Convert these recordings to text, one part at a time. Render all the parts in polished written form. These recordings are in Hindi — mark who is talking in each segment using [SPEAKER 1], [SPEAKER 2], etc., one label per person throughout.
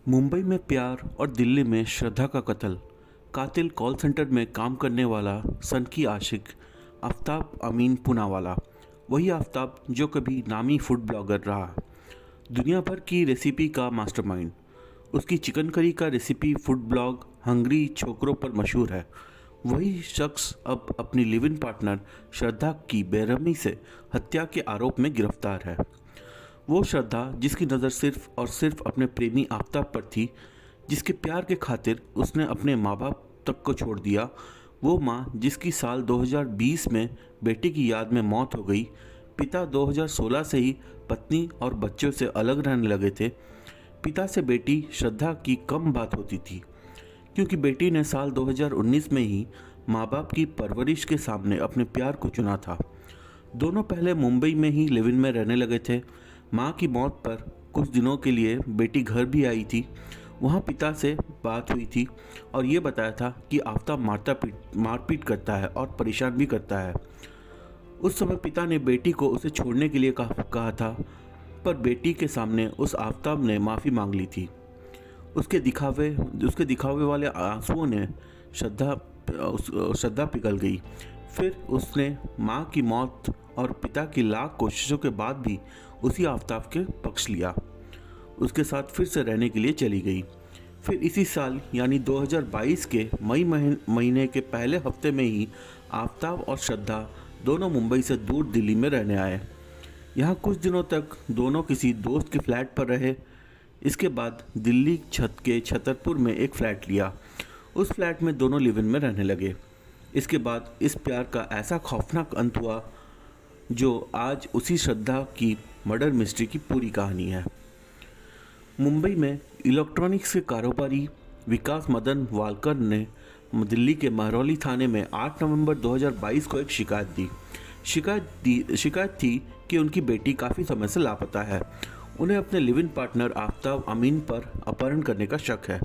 [SPEAKER 1] मुंबई में प्यार और दिल्ली में श्रद्धा का कत्ल। कातिल कॉल सेंटर में काम करने वाला सन की आशिक आफ्ताब अमीन पूनावाला, वही आफ्ताब जो कभी नामी फूड ब्लॉगर रहा, दुनिया भर की रेसिपी का मास्टरमाइंड। उसकी चिकन करी का रेसिपी फूड ब्लॉग हंगरी छोकरों पर मशहूर है। वही शख्स अब अपनी लिव इन पार्टनर श्रद्धा की बेरहमी से हत्या के आरोप में गिरफ्तार है। वो श्रद्धा जिसकी नज़र सिर्फ और सिर्फ अपने प्रेमी आफ्ताब पर थी, जिसके प्यार के खातिर उसने अपने माँ बाप तक को छोड़ दिया, वो माँ जिसकी साल 2020 में बेटी की याद में मौत हो गई, पिता 2016 से ही पत्नी और बच्चों से अलग रहने लगे थे। पिता से बेटी श्रद्धा की कम बात होती थी, क्योंकि बेटी ने साल 2019 में ही माँ बाप की परवरिश के सामने अपने प्यार को चुना था। दोनों पहले मुंबई में ही लिव इन में रहने लगे थे। माँ की मौत पर कुछ दिनों के लिए बेटी घर भी आई थी। वहाँ पिता से बात हुई थी और ये बताया था कि आफ्ताब मारपीट करता है और परेशान भी करता है। उस समय पिता ने बेटी को उसे छोड़ने के लिए कहा था, पर बेटी के सामने उस आफ्ताब ने माफ़ी मांग ली थी। उसके दिखावे वाले आंसुओं ने श्रद्धा पिघल गई। फिर उसने माँ की मौत और पिता की लाख कोशिशों के बाद भी उसी आफ्ताब के पक्ष लिया। उसके साथ फिर से रहने के लिए चली गई। फिर इसी साल यानी 2022 के मई महीने के पहले हफ्ते में ही आफ्ताब और श्रद्धा दोनों मुंबई से दूर दिल्ली में रहने आए। यहाँ कुछ दिनों तक दोनों किसी दोस्त के फ्लैट पर रहे। इसके बाद दिल्ली के छतरपुर में एक फ़्लैट लिया। उस फ्लैट में दोनों लिव इन में रहने लगे। इसके बाद इस प्यार का ऐसा खौफनाक अंत हुआ जो आज उसी श्रद्धा की मर्डर मिस्ट्री की पूरी कहानी है। मुंबई में इलेक्ट्रॉनिक्स के कारोबारी विकास मदन वालकर ने दिल्ली के महरौली थाने में 8 नवंबर 2022 को एक शिकायत थी कि उनकी बेटी काफ़ी समय से लापता है। उन्हें अपने लिव इन पार्टनर आफ्ताब अमीन पर अपहरण करने का शक है,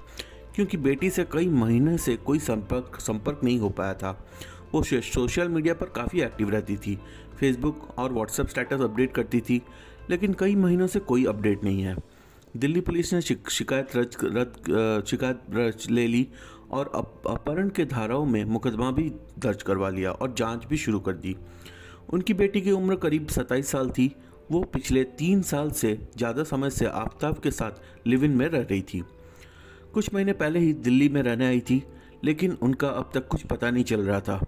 [SPEAKER 1] क्योंकि बेटी से कई महीने से कोई संपर्क नहीं हो पाया था। वो सोशल मीडिया पर काफ़ी एक्टिव रहती थी, फेसबुक और व्हाट्सएप स्टेटस अपडेट करती थी, लेकिन कई महीनों से कोई अपडेट नहीं है। दिल्ली पुलिस ने शिकायत ले ली और अपहरण के धाराओं में मुकदमा भी दर्ज करवा लिया और जांच भी शुरू कर दी। उनकी बेटी की उम्र करीब 27 साल थी। वो पिछले 3 साल से ज़्यादा समय से आफ्ताब के साथ लिव इन में रह रही थी। कुछ महीने पहले ही दिल्ली में रहने आई थी, लेकिन उनका अब तक कुछ पता नहीं चल रहा था।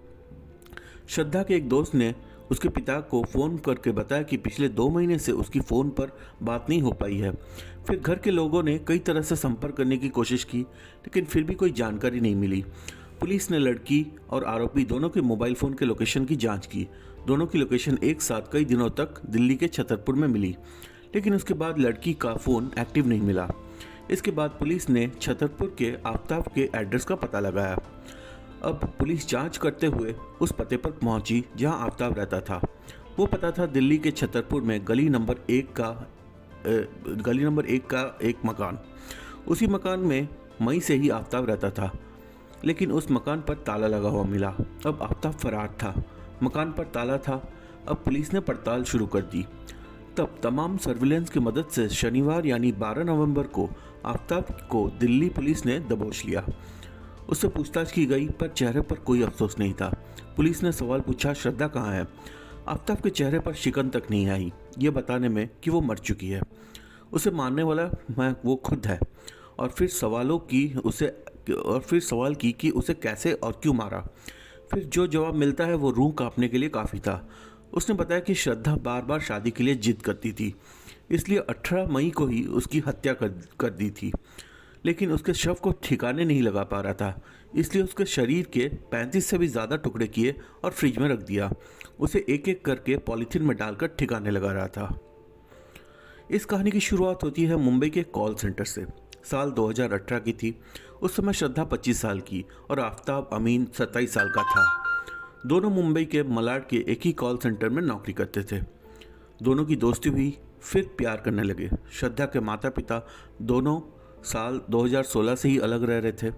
[SPEAKER 1] श्रद्धा के एक दोस्त ने उसके पिता को फ़ोन करके बताया कि पिछले 2 महीने से उसकी फ़ोन पर बात नहीं हो पाई है। फिर घर के लोगों ने कई तरह से संपर्क करने की कोशिश की, लेकिन फिर भी कोई जानकारी नहीं मिली। पुलिस ने लड़की और आरोपी दोनों के मोबाइल फ़ोन के लोकेशन की जांच की। दोनों की लोकेशन एक साथ कई दिनों तक दिल्ली के छतरपुर में मिली, लेकिन उसके बाद लड़की का फ़ोन एक्टिव नहीं मिला। इसके बाद पुलिस ने छतरपुर के आफ्ताब के एड्रेस का पता लगाया। अब पुलिस जांच करते हुए उस पते पर पहुंची जहां आफ्ताब रहता था। वो पता था दिल्ली के छतरपुर में गली नंबर 1 का एक मकान। उसी मकान में मई से ही आफ्ताब रहता था, लेकिन उस मकान पर ताला लगा हुआ मिला। अब आफ्ताब फरार था, मकान पर ताला था। अब पुलिस ने पड़ताल शुरू कर दी। तब तमाम सर्विलेंस की मदद से शनिवार यानी 12 नवंबर को आफ्ताब को दिल्ली पुलिस ने दबोच लिया। उससे पूछताछ की गई, पर चेहरे पर कोई अफसोस नहीं था। पुलिस ने सवाल पूछा, श्रद्धा कहाँ है? आफ्ताब के चेहरे पर शिकन तक नहीं आई, ये बताने में कि वो मर चुकी है। उसे मारने वाला वो खुद है। और फिर सवाल की कि उसे कैसे और क्यों मारा। फिर जो जवाब मिलता है वो रूह कांपने के लिए काफ़ी था। उसने बताया कि श्रद्धा बार बार शादी के लिए जिद करती थी, इसलिए 18 मई को ही उसकी हत्या कर दी थी। लेकिन उसके शव को ठिकाने नहीं लगा पा रहा था, इसलिए उसके शरीर के 35 से भी ज़्यादा टुकड़े किए और फ्रिज में रख दिया। उसे एक एक करके पॉलीथीन में डालकर ठिकाने लगा रहा था। इस कहानी की शुरुआत होती है मुंबई के कॉल सेंटर से। साल 2018 की थी। उस समय श्रद्धा 25 साल की और आफ्ताब अमीन 27 साल का था। दोनों मुंबई के मलाड के एक ही कॉल सेंटर में नौकरी करते थे। दोनों की दोस्ती हुई, फिर प्यार करने लगे। श्रद्धा के माता पिता दोनों साल 2016 से ही अलग रह रहे थे।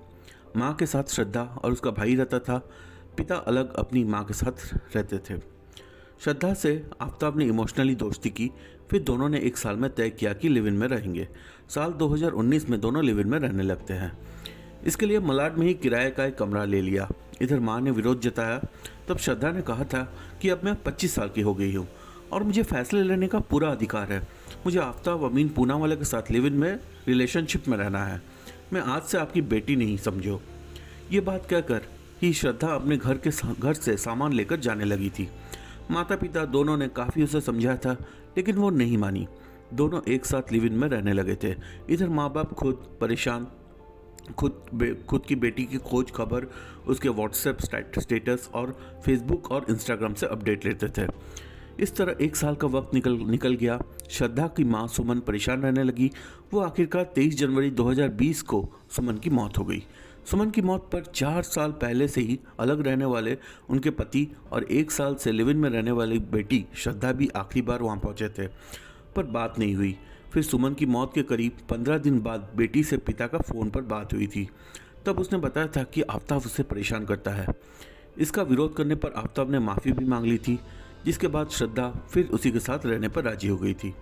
[SPEAKER 1] माँ के साथ श्रद्धा और उसका भाई रहता था। पिता अलग अपनी माँ के साथ रहते थे। श्रद्धा से आफ्ताब ने इमोशनली दोस्ती की। फिर दोनों ने एक साल में तय किया कि लिव इन में रहेंगे। साल 2019 में दोनों लिव इन में रहने लगते हैं। इसके लिए मलाड में ही किराए का एक कमरा ले लिया। इधर माँ ने विरोध जताया। तब श्रद्धा ने कहा था कि अब मैं 25 साल की हो गई हूँ और मुझे फैसले लेने का पूरा अधिकार है। मुझे आफ्ताब अमीन पूनावाला के साथ लिव इन में रिलेशनशिप में रहना है। मैं आज से आपकी बेटी नहीं, समझो। ये बात कहकर ही श्रद्धा अपने घर से सामान लेकर जाने लगी थी। माता पिता दोनों ने काफ़ी उसे समझाया था, लेकिन वो नहीं मानी। दोनों एक साथ लिव इन में रहने लगे थे। इधर माँ बाप खुद परेशान, खुद की बेटी की खोज खबर उसके व्हाट्सएप स्टेटस और फेसबुक और इंस्टाग्राम से अपडेट लेते थे। इस तरह एक साल का वक्त निकल गया। श्रद्धा की माँ सुमन परेशान रहने लगी। वो आखिरकार 23 जनवरी 2020 को सुमन की मौत हो गई। सुमन की मौत पर 4 साल पहले से ही अलग रहने वाले उनके पति और 1 साल से लिव इन में रहने वाली बेटी श्रद्धा भी आखिरी बार वहाँ पहुँचे थे, पर बात नहीं हुई। फिर सुमन की मौत के करीब 15 दिन बाद बेटी से पिता का फ़ोन पर बात हुई थी। तब उसने बताया था कि आफ्ताब उसे परेशान करता है। इसका विरोध करने पर आफ्ताब ने माफ़ी भी मांग ली थी, जिसके बाद श्रद्धा फिर उसी के साथ रहने पर राजी हो गई थी।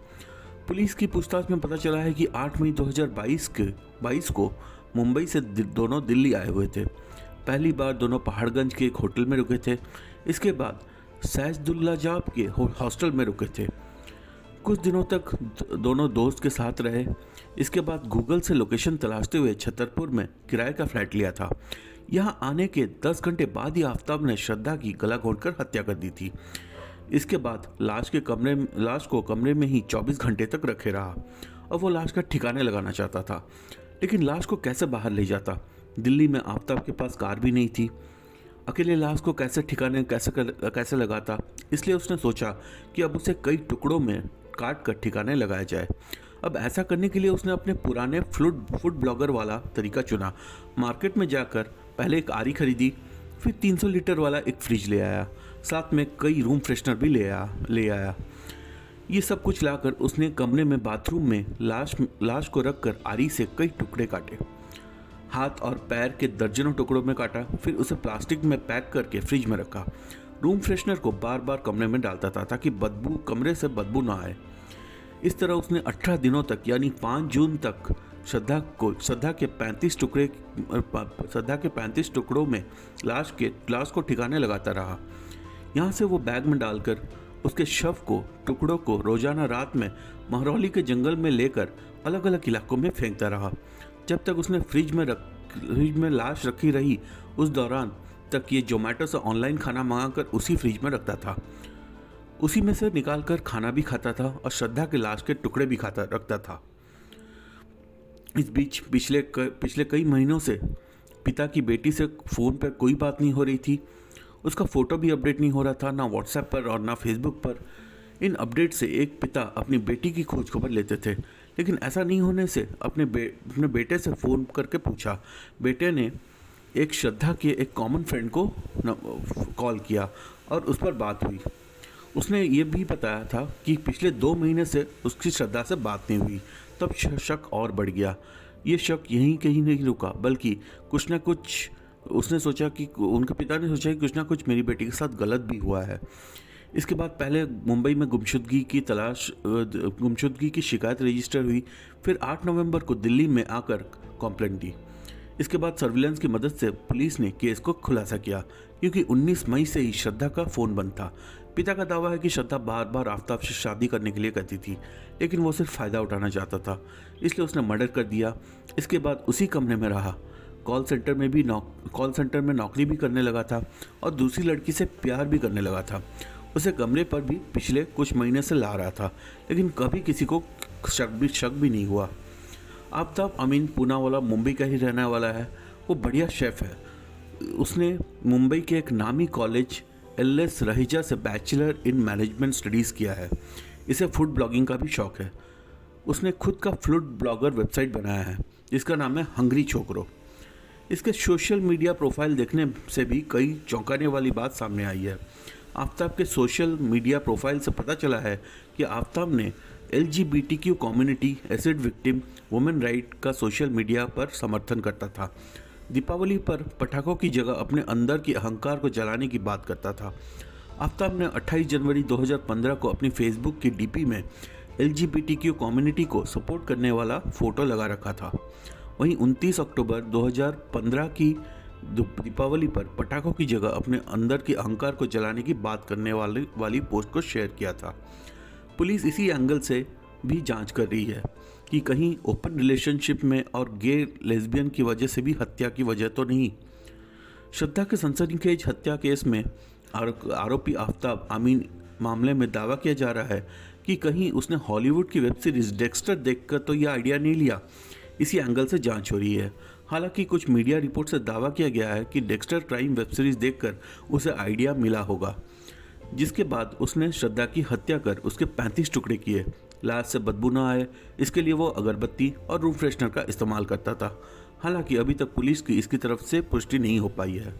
[SPEAKER 1] पुलिस की पूछताछ में पता चला है कि 8 मई 2022 को मुंबई से दोनों दिल्ली आए हुए थे। पहली बार दोनों पहाड़गंज के एक होटल में रुके थे। इसके बाद सैजुद्दौला के हॉस्टल में रुके थे। कुछ दिनों तक दोनों दोस्त के साथ रहे। इसके बाद गूगल से लोकेशन तलाशते हुए छतरपुर में किराए का फ्लैट लिया था। यहाँ आने के 10 घंटे बाद ही आफ्ताब ने श्रद्धा की गला घोंटकर हत्या कर दी थी। इसके बाद लाश को कमरे में ही 24 घंटे तक रखे रहा। अब वो लाश का ठिकाने लगाना चाहता था, लेकिन लाश को कैसे बाहर ले जाता। दिल्ली में आफ्ताब के पास कार भी नहीं थी। अकेले लाश को कैसे लगाता। इसलिए उसने सोचा कि अब उसे कई टुकड़ों में काट कर ठिकाने लगाया जाए। अब ऐसा करने के लिए उसने अपने पुराने फूड ब्लॉगर वाला तरीका चुना। मार्केट में जाकर पहले एक आरी खरीदी, फिर 300 लीटर वाला एक फ्रिज ले आया, साथ में कई रूम फ्रेशनर भी ले आया। ये सब कुछ लाकर उसने कमरे में बाथरूम में लाश को रखकर आरी से कई टुकड़े काटे। हाथ और पैर के दर्जनों टुकड़ों में काटा। फिर उसे प्लास्टिक में पैक करके फ्रिज में रखा। रूम फ्रेशनर को बार बार कमरे में डालता था ताकि कमरे से बदबू ना आए। इस तरह उसने 18 दिनों तक यानी 5 जून तक श्रद्धा के 35 टुकड़ों में लाश को ठिकाने लगाता रहा। यहाँ से वो बैग में डालकर उसके टुकड़ों को रोजाना रात में महरौली के जंगल में लेकर अलग अलग इलाकों में फेंकता रहा। जब तक उसने फ्रिज में लाश रखी रही, उस दौरान तक ये जोमेटो से ऑनलाइन खाना मंगाकर उसी फ्रिज में रखता था। उसी में से निकालकर खाना भी खाता था और श्रद्धा के लाश के टुकड़े भी रखता था। इस बीच पिछले कई महीनों से पिता की बेटी से फ़ोन पर कोई बात नहीं हो रही थी। उसका फ़ोटो भी अपडेट नहीं हो रहा था, ना व्हाट्सएप पर और ना फेसबुक पर। इन अपडेट से एक पिता अपनी बेटी की खोज खबर लेते थे, लेकिन ऐसा नहीं होने से अपने बेटे से फ़ोन करके पूछा। बेटे ने श्रद्धा के एक कॉमन फ्रेंड को कॉल किया और उस पर बात हुई। उसने ये भी बताया था कि पिछले 2 महीने से उसकी श्रद्धा से बात नहीं हुई। तब शक और बढ़ गया। ये शक यहीं कहीं नहीं रुका, बल्कि कुछ ना कुछ उनके पिता ने सोचा कि कुछ ना कुछ मेरी बेटी के साथ गलत भी हुआ है। इसके बाद पहले मुंबई में गुमशुदगी की शिकायत रजिस्टर हुई। फिर 8 नवंबर को दिल्ली में आकर कंप्लेंट दी। इसके बाद सर्विलांस की मदद से पुलिस ने केस को खुलासा किया, क्योंकि 19 मई से ही श्रद्धा का फ़ोन बंद था। पिता का दावा है कि श्रद्धा बार बार आफ्ताब से शादी करने के लिए कहती थी, लेकिन वो सिर्फ फ़ायदा उठाना चाहता था, इसलिए उसने मर्डर कर दिया। इसके बाद उसी कमरे में रहा। कॉल सेंटर में नौकरी भी करने लगा था और दूसरी लड़की से प्यार भी करने लगा था। उसे कमरे पर भी पिछले कुछ महीने से ला रहा था, लेकिन कभी किसी को शक भी नहीं हुआ। आफ्ताब अमीन पूनावाला मुंबई का ही रहने वाला है। वो बढ़िया शेफ़ है। उसने मुंबई के एक नामी कॉलेज LS रहेजा से बैचलर इन मैनेजमेंट स्टडीज़ किया है। इसे फूड ब्लॉगिंग का भी शौक़ है। उसने खुद का फूड ब्लॉगर वेबसाइट बनाया है, जिसका नाम है हंग्री छोकरो। इसके सोशल मीडिया प्रोफाइल देखने से भी कई चौंकाने वाली बात सामने आई है। आफ्ताब के सोशल मीडिया प्रोफाइल से पता चला है कि आफ्ताब ने LGBTQ community, acid victim, women right का सोशल मीडिया पर समर्थन करता था। दीपावली पर पटाखों की जगह अपने अंदर की अहंकार को जलाने की बात करता था। आफ्ताब ने 28 जनवरी 2015 को अपनी फेसबुक की डीपी में LGBTQ कम्युनिटी को सपोर्ट करने वाला फोटो लगा रखा था। वहीं 29 अक्टूबर 2015 की दीपावली पर पटाखों की जगह अपने अंदर के अहंकार को जलाने की बात करने वाली पोस्ट को शेयर किया था। पुलिस इसी एंगल से भी जांच कर रही है कि कहीं ओपन रिलेशनशिप में और गे लेस्बियन की वजह से भी हत्या की वजह तो नहीं। श्रद्धा के सनसनीखेज हत्या केस में आरोपी आफ्ताब अमीन मामले में दावा किया जा रहा है कि कहीं उसने हॉलीवुड की वेब सीरीज डेक्स्टर देखकर तो यह आइडिया नहीं लिया। इसी एंगल से जांच हो रही है। हालांकि कुछ मीडिया रिपोर्ट से दावा किया गया है कि डेक्स्टर क्राइम वेब सीरीज देखकर उसे आइडिया मिला होगा, जिसके बाद उसने श्रद्धा की हत्या कर उसके 35 टुकड़े किए। लाश से बदबू न आए इसके लिए वो अगरबत्ती और रूम फ्रेशनर का इस्तेमाल करता था। हालांकि अभी तक पुलिस की इसकी तरफ से पुष्टि नहीं हो पाई है।